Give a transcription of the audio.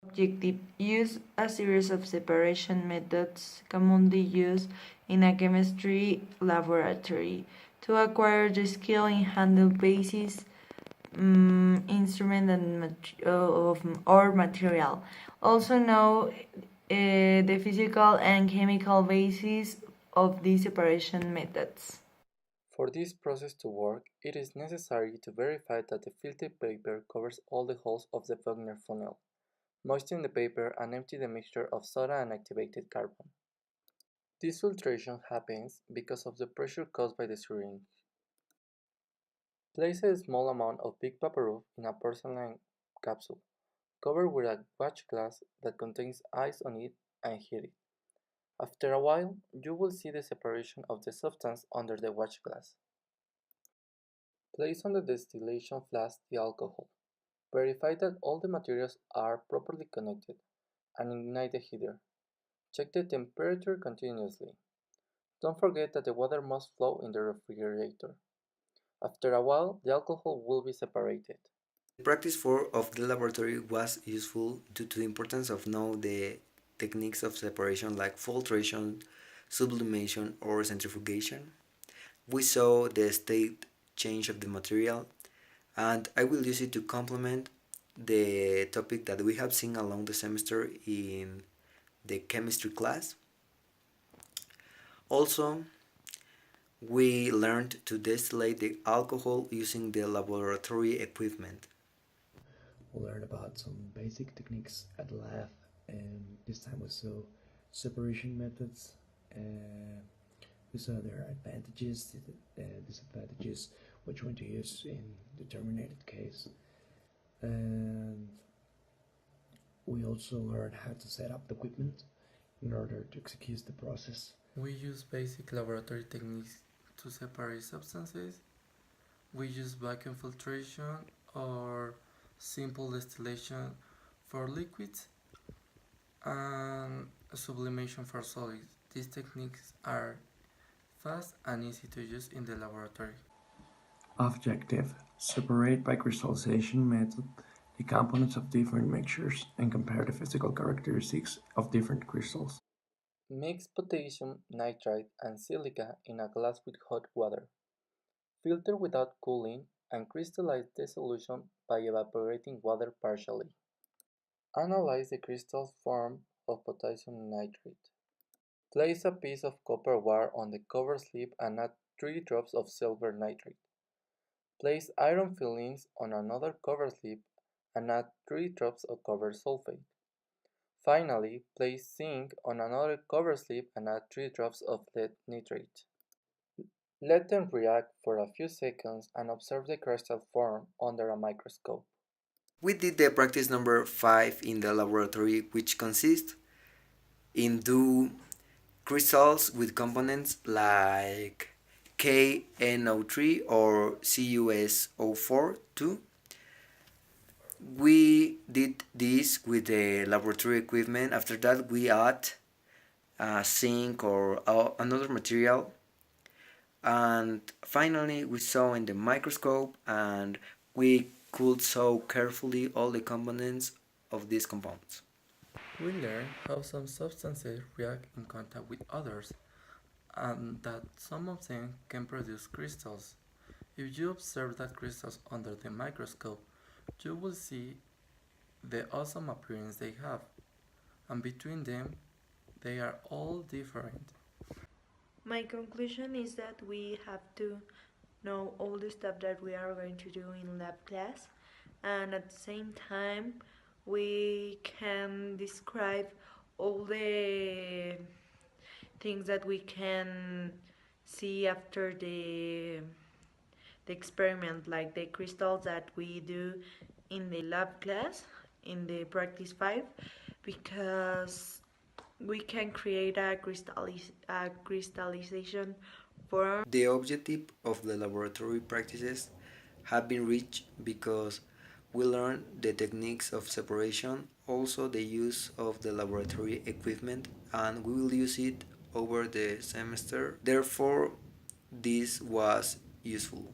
Objective: use a series of separation methods commonly used in a chemistry laboratory to acquire the skill in handle basis, instrument or material. Also know the physical and chemical basis of these separation methods. For this process to work, it is necessary to verify that the filtered paper covers all the holes of the Wagner funnel. Moisten the paper and empty the mixture of soda and activated carbon. This filtration happens because of the pressure caused by the syringe. Place a small amount of big paper in a porcelain capsule, covered with a watch glass that contains ice on it, and heat it. After a while, you will see the separation of the substance under the watch glass. Place on the distillation flask the alcohol. Verify that all the materials are properly connected, and ignite the heater. Check the temperature continuously. Don't forget that the water must flow in the refrigerator. After a while, the alcohol will be separated. Practice 4 of the laboratory was useful due to the importance of know the techniques of separation like filtration, sublimation, or centrifugation. We saw the state change of the material, and I will use it to complement the topic that we have seen along the semester in the chemistry class. Also, we learned to distillate the alcohol using the laboratory equipment. We learned about some basic techniques at the lab, and this time we saw separation methods. We saw their advantages, disadvantages, which one to use in determined case, and we also learned how to set up the equipment in order to execute the process. We use basic laboratory techniques to separate substances. We use vacuum filtration or simple distillation for liquids and sublimation for solids. These techniques are fast and easy to use in the laboratory. Objective: separate by crystallization method the components of different mixtures and compare the physical characteristics of different crystals. Mix potassium nitrite and silica in a glass with hot water. Filter without cooling and crystallize the solution by evaporating water partially. Analyze the crystal form of potassium nitrate. Place a piece of copper wire on the cover slip and add 3 drops of silver nitrate. Place iron fillings on another cover slip and add 3 drops of copper sulfate. Finally, place zinc on another cover slip and add 3 drops of lead nitrate. Let them react for a few seconds and observe the crystal form under a microscope. We did the practice number 5 in the laboratory, which consists in do crystals with components like KNO3 or CuSO4 too. We did this with the laboratory equipment. After that, we add zinc or another material, and finally we saw in the microscope, and we could saw carefully all the components of these compounds. We learn how some substances react in contact with others and that some of them can produce crystals. If you observe that crystals under the microscope, you will see the awesome appearance they have, and between them, they are all different. My conclusion is that we have to know all the stuff that we are going to do in lab class, and at the same time we can describe all the things that we can see after the experiment, like the crystals that we do in the lab class in the practice 5, because we can create a crystallization form. The objective of the laboratory practices have been reached because we learned the techniques of separation, also the use of the laboratory equipment, and we will use it over the semester. Therefore, this was useful.